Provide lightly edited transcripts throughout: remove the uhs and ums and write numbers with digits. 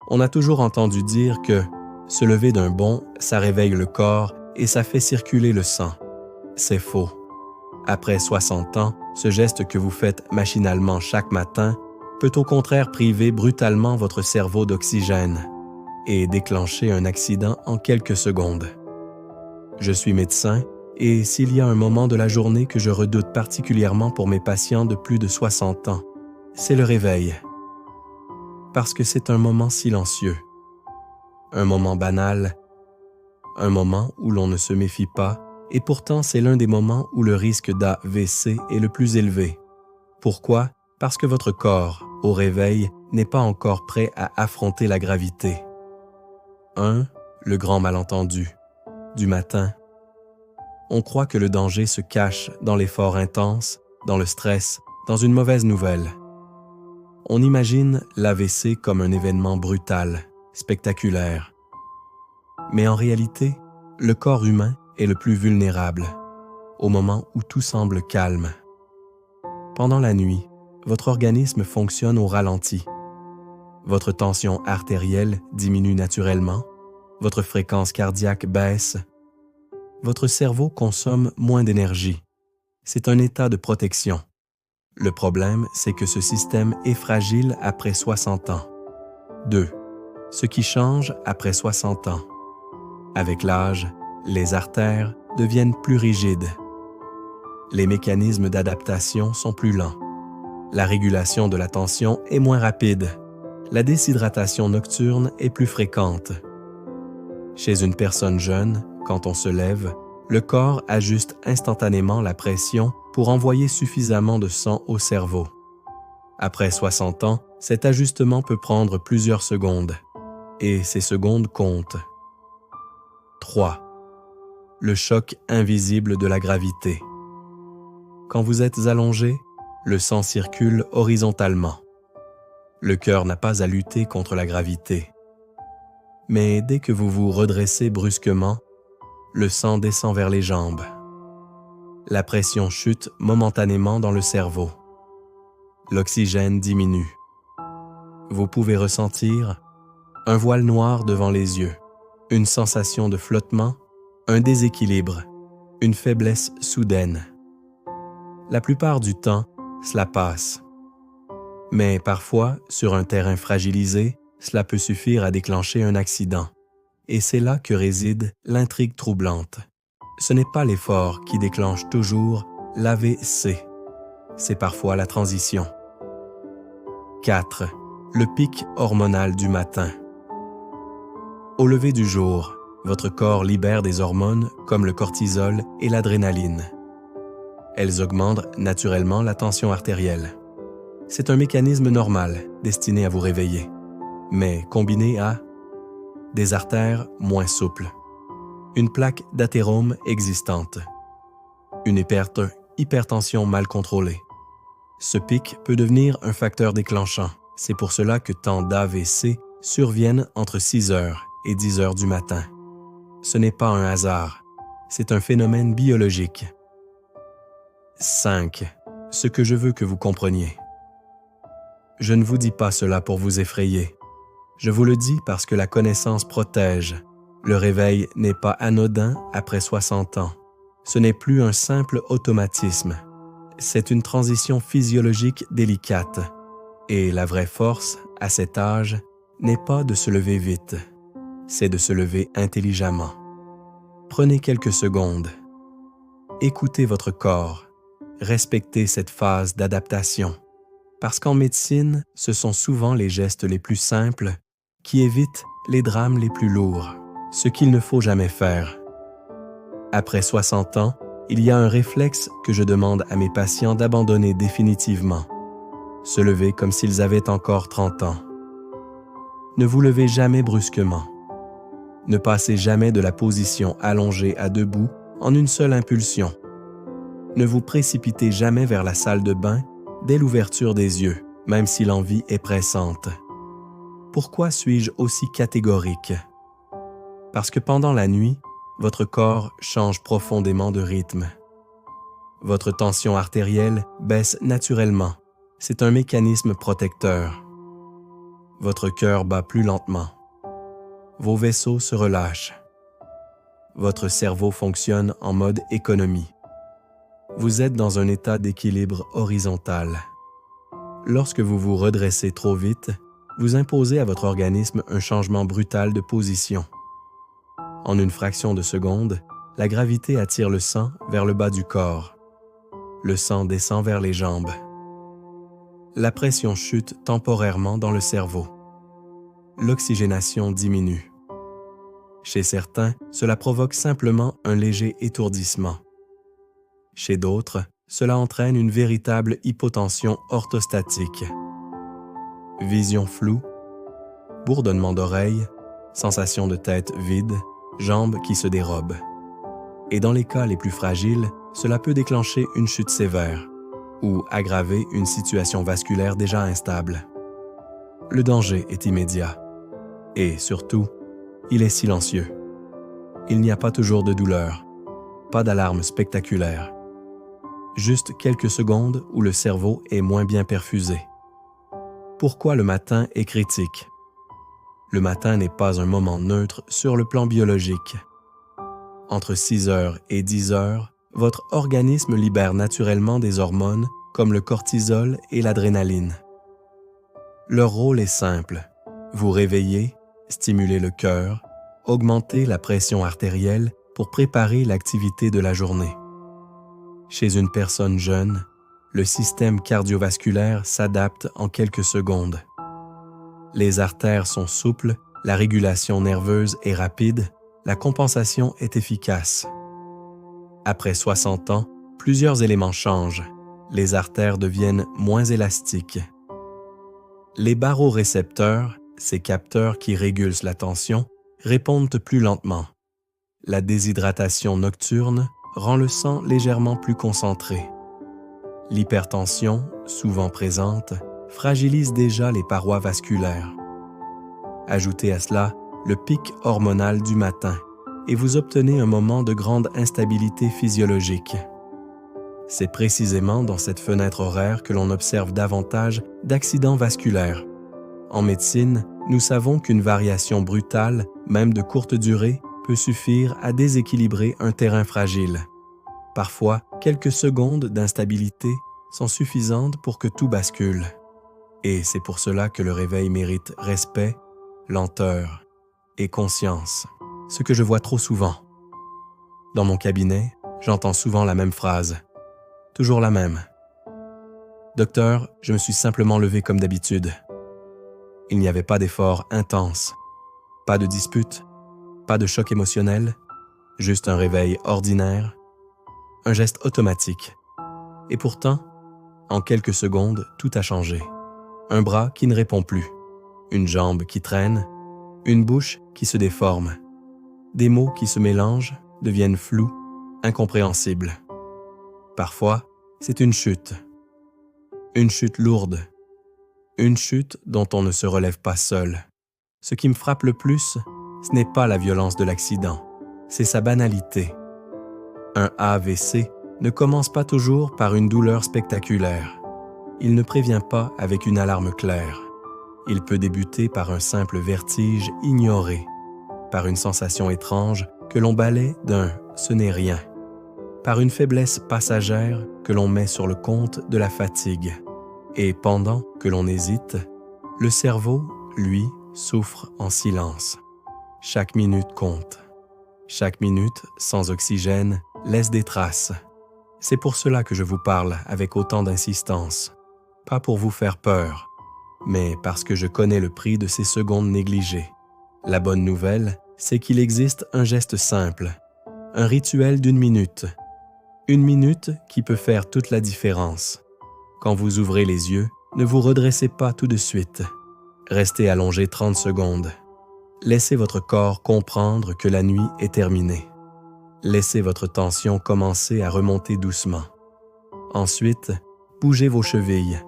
On a toujours entendu dire que se lever d'un bond, ça réveille le corps et ça fait circuler le sang. C'est faux. Après 60 ans, ce geste que vous faites machinalement chaque matin peut au contraire priver brutalement votre cerveau d'oxygène et déclencher un accident en quelques secondes. Je suis médecin et s'il y a un moment de la journée que je redoute particulièrement pour mes patients de plus de 60 ans, c'est le réveil. Parce que c'est un moment silencieux, un moment banal, un moment où l'on ne se méfie pas, et pourtant c'est l'un des moments où le risque d'AVC est le plus élevé. Pourquoi? Parce que votre corps, au réveil, n'est pas encore prêt à affronter la gravité. 1. Le grand malentendu. Du matin. On croit que le danger se cache dans l'effort intense, dans le stress, dans une mauvaise nouvelle. On imagine l'AVC comme un événement brutal, spectaculaire. Mais en réalité, le corps humain est le plus vulnérable, au moment où tout semble calme. Pendant la nuit, votre organisme fonctionne au ralenti. Votre tension artérielle diminue naturellement, votre fréquence cardiaque baisse, votre cerveau consomme moins d'énergie. C'est un état de protection. Le problème, c'est que ce système est fragile après 60 ans. 2. Ce qui change après 60 ans. Avec l'âge, les artères deviennent plus rigides. Les mécanismes d'adaptation sont plus lents. La régulation de la tension est moins rapide. La déshydratation nocturne est plus fréquente. Chez une personne jeune, quand on se lève, le corps ajuste instantanément la pression pour envoyer suffisamment de sang au cerveau. Après 60 ans, cet ajustement peut prendre plusieurs secondes, et ces secondes comptent. 3. Le choc invisible de la gravité. Quand vous êtes allongé, le sang circule horizontalement. Le cœur n'a pas à lutter contre la gravité. Mais dès que vous vous redressez brusquement, le sang descend vers les jambes. La pression chute momentanément dans le cerveau. L'oxygène diminue. Vous pouvez ressentir un voile noir devant les yeux, une sensation de flottement, un déséquilibre, une faiblesse soudaine. La plupart du temps, cela passe. Mais parfois, sur un terrain fragilisé, cela peut suffire à déclencher un accident. Et c'est là que réside l'intrigue troublante. Ce n'est pas l'effort qui déclenche toujours l'AVC. C'est parfois la transition. 4. Le pic hormonal du matin. Au lever du jour, votre corps libère des hormones comme le cortisol et l'adrénaline. Elles augmentent naturellement la tension artérielle. C'est un mécanisme normal destiné à vous réveiller, mais combiné à des artères moins souples, une plaque d'athérome existante, une hypertension mal contrôlée. Ce pic peut devenir un facteur déclenchant. C'est pour cela que tant d'AVC surviennent entre 6 heures et 10 heures du matin. Ce n'est pas un hasard, c'est un phénomène biologique. 5. Ce que je veux que vous compreniez. Je ne vous dis pas cela pour vous effrayer. Je vous le dis parce que la connaissance protège. Le réveil n'est pas anodin après 60 ans. Ce n'est plus un simple automatisme. C'est une transition physiologique délicate. Et la vraie force, à cet âge, n'est pas de se lever vite. C'est de se lever intelligemment. Prenez quelques secondes. Écoutez votre corps. Respectez cette phase d'adaptation. Parce qu'en médecine, ce sont souvent les gestes les plus simples qui évitent les drames les plus lourds, ce qu'il ne faut jamais faire. Après 60 ans, il y a un réflexe que je demande à mes patients d'abandonner définitivement. Se lever comme s'ils avaient encore 30 ans. Ne vous levez jamais brusquement. Ne passez jamais de la position allongée à debout en une seule impulsion. Ne vous précipitez jamais vers la salle de bain dès l'ouverture des yeux, même si l'envie est pressante. Pourquoi suis-je aussi catégorique? Parce que pendant la nuit, votre corps change profondément de rythme. Votre tension artérielle baisse naturellement. C'est un mécanisme protecteur. Votre cœur bat plus lentement. Vos vaisseaux se relâchent. Votre cerveau fonctionne en mode économie. Vous êtes dans un état d'équilibre horizontal. Lorsque vous vous redressez trop vite, vous imposez à votre organisme un changement brutal de position. En une fraction de seconde, la gravité attire le sang vers le bas du corps. Le sang descend vers les jambes. La pression chute temporairement dans le cerveau. L'oxygénation diminue. Chez certains, cela provoque simplement un léger étourdissement. Chez d'autres, cela entraîne une véritable hypotension orthostatique. Vision floue, bourdonnement d'oreilles, sensation de tête vide, jambes qui se dérobent. Et dans les cas les plus fragiles, cela peut déclencher une chute sévère ou aggraver une situation vasculaire déjà instable. Le danger est immédiat et, surtout, il est silencieux. Il n'y a pas toujours de douleur, pas d'alarme spectaculaire. Juste quelques secondes où le cerveau est moins bien perfusé. Pourquoi le matin est critique? Le matin n'est pas un moment neutre sur le plan biologique. Entre 6 heures et 10 heures, votre organisme libère naturellement des hormones comme le cortisol et l'adrénaline. Leur rôle est simple, vous réveiller, stimuler le cœur, augmenter la pression artérielle pour préparer l'activité de la journée. Chez une personne jeune, le système cardiovasculaire s'adapte en quelques secondes. Les artères sont souples, la régulation nerveuse est rapide, la compensation est efficace. Après 60 ans, plusieurs éléments changent. Les artères deviennent moins élastiques. Les barorécepteurs, ces capteurs qui régulent la tension, répondent plus lentement. La déshydratation nocturne rend le sang légèrement plus concentré. L'hypertension, souvent présente, fragilise déjà les parois vasculaires. Ajoutez à cela le pic hormonal du matin et vous obtenez un moment de grande instabilité physiologique. C'est précisément dans cette fenêtre horaire que l'on observe davantage d'accidents vasculaires. En médecine, nous savons qu'une variation brutale, même de courte durée, peut suffire à déséquilibrer un terrain fragile. Parfois, quelques secondes d'instabilité sont suffisantes pour que tout bascule. Et c'est pour cela que le réveil mérite respect, lenteur et conscience, ce que je vois trop souvent. Dans mon cabinet, j'entends souvent la même phrase, toujours la même. « Docteur, je me suis simplement levé comme d'habitude. » Il n'y avait pas d'effort intense, pas de dispute, pas de choc émotionnel, juste un réveil ordinaire, un geste automatique. Et pourtant, en quelques secondes, tout a changé. Un bras qui ne répond plus, une jambe qui traîne, une bouche qui se déforme. Des mots qui se mélangent, deviennent flous, incompréhensibles. Parfois, c'est une chute lourde, une chute dont on ne se relève pas seul. Ce qui me frappe le plus, ce n'est pas la violence de l'accident, c'est sa banalité. Un AVC ne commence pas toujours par une douleur spectaculaire. Il ne prévient pas avec une alarme claire. Il peut débuter par un simple vertige ignoré, par une sensation étrange que l'on balaie d'un « ce n'est rien », par une faiblesse passagère que l'on met sur le compte de la fatigue. Et pendant que l'on hésite, le cerveau, lui, souffre en silence. Chaque minute compte. Chaque minute, sans oxygène, laisse des traces. C'est pour cela que je vous parle avec autant d'insistance. Pas pour vous faire peur, mais parce que je connais le prix de ces secondes négligées. La bonne nouvelle, c'est qu'il existe un geste simple, un rituel d'1 minute. 1 minute qui peut faire toute la différence. Quand vous ouvrez les yeux, ne vous redressez pas tout de suite. Restez allongé 30 secondes. Laissez votre corps comprendre que la nuit est terminée. Laissez votre tension commencer à remonter doucement. Ensuite, bougez vos chevilles.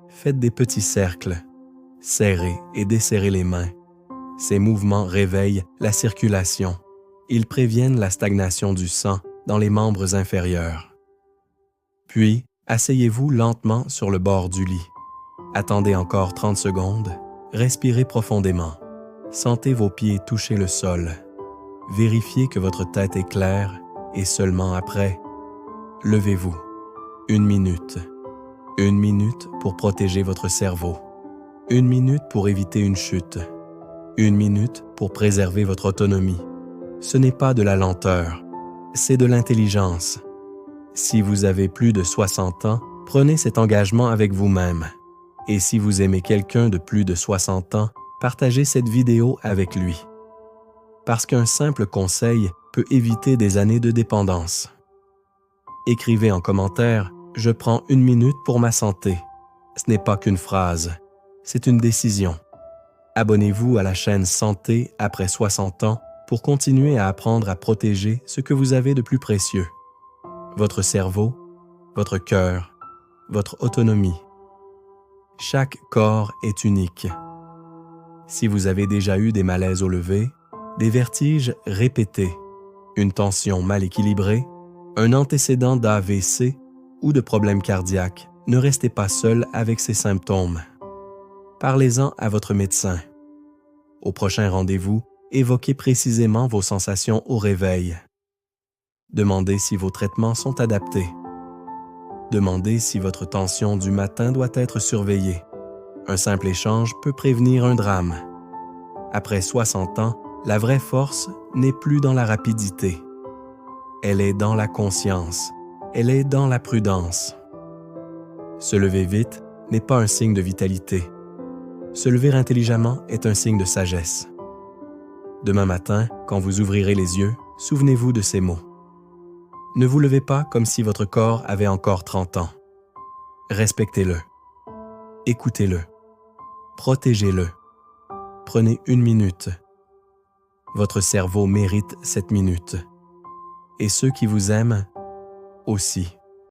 Faites des petits cercles. Serrez et desserrez les mains. Ces mouvements réveillent la circulation. Ils préviennent la stagnation du sang dans les membres inférieurs. Puis, asseyez-vous lentement sur le bord du lit. Attendez encore 30 secondes, Respirez profondément. Sentez vos pieds toucher le sol. Vérifiez que votre tête est claire et seulement après, levez-vous. 1 minute. 1 minute pour protéger votre cerveau. 1 minute pour éviter une chute. 1 minute pour préserver votre autonomie. Ce n'est pas de la lenteur, c'est de l'intelligence. Si vous avez plus de 60 ans, prenez cet engagement avec vous-même. Et si vous aimez quelqu'un de plus de 60 ans, partagez cette vidéo avec lui. Parce qu'un simple conseil peut éviter des années de dépendance. Écrivez en commentaire « Je prends 1 minute pour ma santé ». Ce n'est pas qu'une phrase, c'est une décision. Abonnez-vous à la chaîne Santé après 60 ans pour continuer à apprendre à protéger ce que vous avez de plus précieux. Votre cerveau, votre cœur, votre autonomie. Chaque corps est unique. Si vous avez déjà eu des malaises au lever, des vertiges répétés, une tension mal équilibrée, un antécédent d'AVC ou de problèmes cardiaques, ne restez pas seul avec ces symptômes. Parlez-en à votre médecin. Au prochain rendez-vous, évoquez précisément vos sensations au réveil. Demandez si vos traitements sont adaptés. Demandez si votre tension du matin doit être surveillée. Un simple échange peut prévenir un drame. Après 60 ans, la vraie force n'est plus dans la rapidité. Elle est dans la conscience. Elle est dans la prudence. Se lever vite n'est pas un signe de vitalité. Se lever intelligemment est un signe de sagesse. Demain matin, quand vous ouvrirez les yeux, souvenez-vous de ces mots. Ne vous levez pas comme si votre corps avait encore 30 ans. Respectez-le. Écoutez-le. Protégez-le. Prenez 1 minute. Votre cerveau mérite cette minute. Et ceux qui vous aiment aussi.